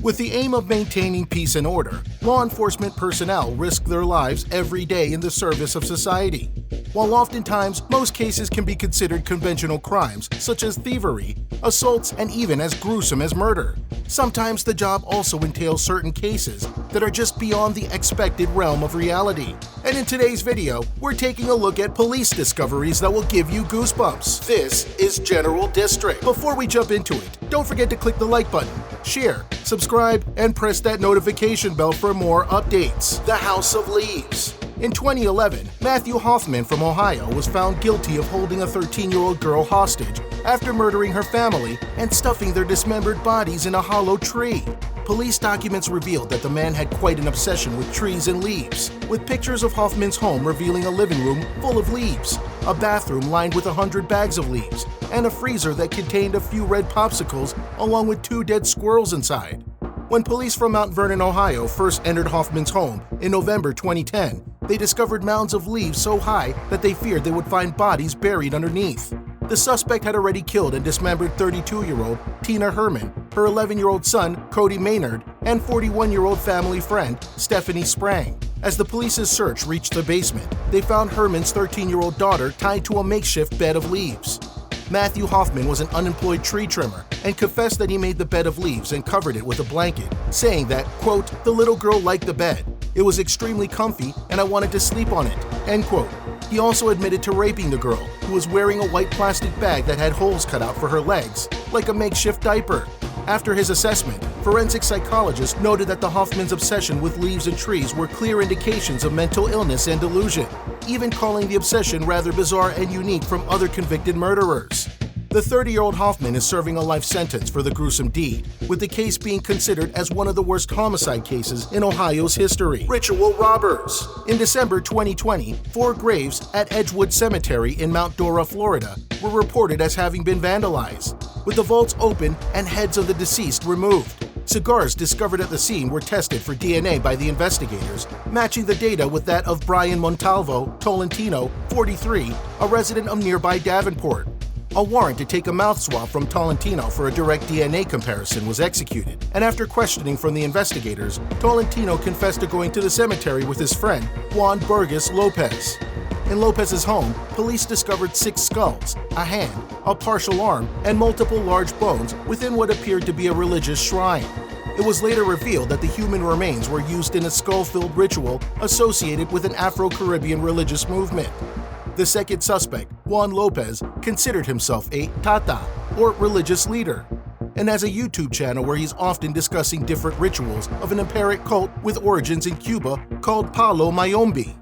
With the aim of maintaining peace and order, law enforcement personnel risk their lives every day in the service of society. While oftentimes most cases can be considered conventional crimes such as thievery, assaults, and even as gruesome as murder, sometimes the job also entails certain cases that are just beyond the expected realm of reality. And in today's video, we're taking a look at police discoveries that will give you goosebumps. This is General District. Before we jump into it, don't forget to click the like button, share, subscribe, and press that notification bell for more updates. The House of Leaves. In 2011, Matthew Hoffman from Ohio was found guilty of holding a 13-year-old girl hostage after murdering her family and stuffing their dismembered bodies in a hollow tree. Police documents revealed that the man had quite an obsession with trees and leaves, with pictures of Hoffman's home revealing a living room full of leaves, a bathroom lined with 100 bags of leaves, and a freezer that contained a few red popsicles along with 2 dead squirrels inside. When police from Mount Vernon, Ohio first entered Hoffman's home in November 2010, they discovered mounds of leaves so high that they feared they would find bodies buried underneath. The suspect had already killed and dismembered 32-year-old Tina Herman, her 11-year-old son Cody Maynard, and 41-year-old family friend Stephanie Sprang. As the police's search reached the basement, they found Herman's 13-year-old daughter tied to a makeshift bed of leaves. Matthew Hoffman was an unemployed tree trimmer and confessed that he made the bed of leaves and covered it with a blanket, saying that, quote, "The little girl liked the bed. It was extremely comfy and I wanted to sleep on it," end quote. He also admitted to raping the girl, who was wearing a white plastic bag that had holes cut out for her legs, like a makeshift diaper. After his assessment, forensic psychologists noted that the Hoffman's obsession with leaves and trees were clear indications of mental illness and delusion, even calling the obsession rather bizarre and unique from other convicted murderers. The 30-year-old Hoffman is serving a life sentence for the gruesome deed, with the case being considered as one of the worst homicide cases in Ohio's history. Ritual robbers. In December 2020, 4 graves at Edgewood Cemetery in Mount Dora, Florida, were reported as having been vandalized, with the vaults open and heads of the deceased removed. Cigars discovered at the scene were tested for DNA by the investigators, matching the data with that of Brian Montalvo Tolentino, 43, a resident of nearby Davenport. A warrant to take a mouth swab from Tolentino for a direct DNA comparison was executed, and after questioning from the investigators, Tolentino confessed to going to the cemetery with his friend, Juan Burgess Lopez. In Lopez's home, police discovered 6 skulls, a hand, a partial arm, and multiple large bones within what appeared to be a religious shrine. It was later revealed that the human remains were used in a skull-filled ritual associated with an Afro-Caribbean religious movement. The second suspect, Juan Lopez, considered himself a tata, or religious leader, and has a YouTube channel where he's often discussing different rituals of an apparent cult with origins in Cuba called Palo Mayombe.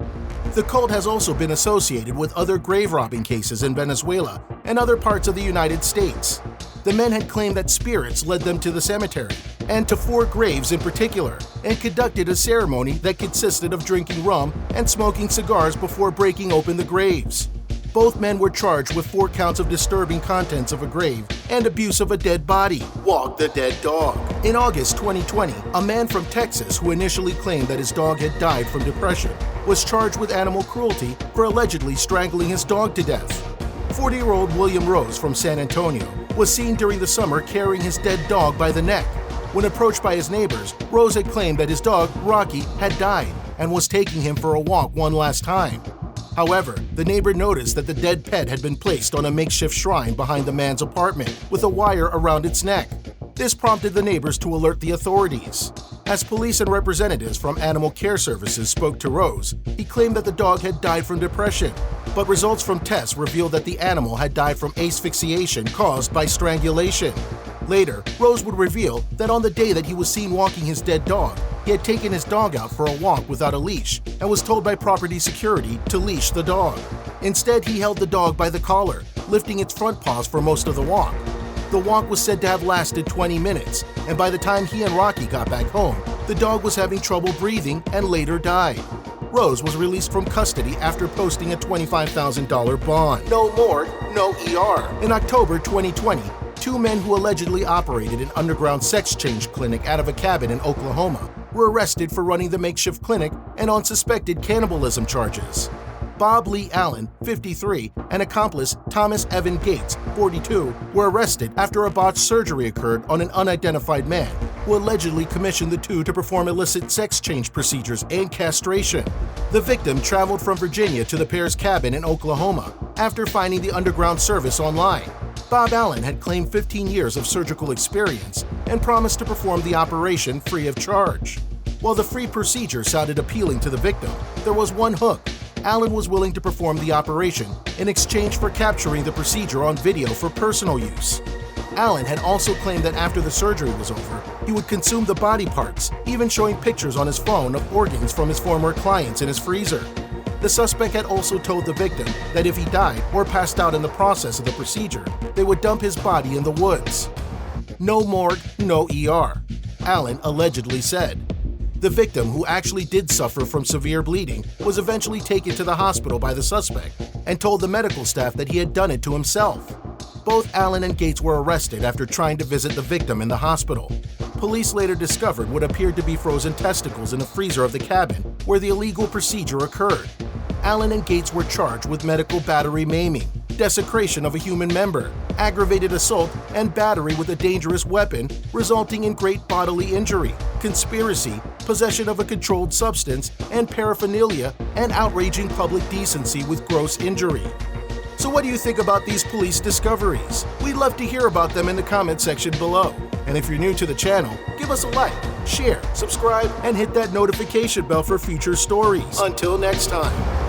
The cult has also been associated with other grave robbing cases in Venezuela and other parts of the United States. The men had claimed that spirits led them to the cemetery, and to 4 graves in particular, and conducted a ceremony that consisted of drinking rum and smoking cigars before breaking open the graves. Both men were charged with 4 counts of disturbing contents of a grave and abuse of a dead body. Walk the dead dog. In August 2020, a man from Texas who initially claimed that his dog had died from depression was charged with animal cruelty for allegedly strangling his dog to death. 40-year-old William Rose from San Antonio was seen during the summer carrying his dead dog by the neck. When approached by his neighbors, Rose had claimed that his dog, Rocky, had died and was taking him for a walk one last time. However, the neighbor noticed that the dead pet had been placed on a makeshift shrine behind the man's apartment with a wire around its neck. This prompted the neighbors to alert the authorities. As police and representatives from Animal Care Services spoke to Rose, he claimed that the dog had died from depression, but results from tests revealed that the animal had died from asphyxiation caused by strangulation. Later, Rose would reveal that on the day that he was seen walking his dead dog, he had taken his dog out for a walk without a leash and was told by property security to leash the dog. Instead, he held the dog by the collar, lifting its front paws for most of the walk. The walk was said to have lasted 20 minutes, and by the time he and Rocky got back home, the dog was having trouble breathing and later died. Rose was released from custody after posting a $25,000 bond. No morgue, no ER. In October 2020, 2 men who allegedly operated an underground sex change clinic out of a cabin in Oklahoma were arrested for running the makeshift clinic and on suspected cannibalism charges. Bob Lee Allen, 53, and accomplice Thomas Evan Gates, 42, were arrested after a botched surgery occurred on an unidentified man who allegedly commissioned the two to perform illicit sex change procedures and castration. The victim traveled from Virginia to the pair's cabin in Oklahoma after finding the underground service online. Bob Allen had claimed 15 years of surgical experience and promised to perform the operation free of charge. While the free procedure sounded appealing to the victim, there was one hook. Allen was willing to perform the operation in exchange for capturing the procedure on video for personal use. Allen had also claimed that after the surgery was over, he would consume the body parts, even showing pictures on his phone of organs from his former clients in his freezer. The suspect had also told the victim that if he died or passed out in the process of the procedure, they would dump his body in the woods. No morgue, no ER, Allen allegedly said. The victim, who actually did suffer from severe bleeding, was eventually taken to the hospital by the suspect and told the medical staff that he had done it to himself. Both Allen and Gates were arrested after trying to visit the victim in the hospital. Police later discovered what appeared to be frozen testicles in the freezer of the cabin where the illegal procedure occurred. Allen and Gates were charged with medical battery maiming, desecration of a human member, aggravated assault, and battery with a dangerous weapon resulting in great bodily injury, conspiracy, possession of a controlled substance, and paraphernalia, and outraging public decency with gross injury. So what do you think about these police discoveries? We'd love to hear about them in the comment section below. And if you're new to the channel, give us a like, share, subscribe, and hit that notification bell for future stories. Until next time.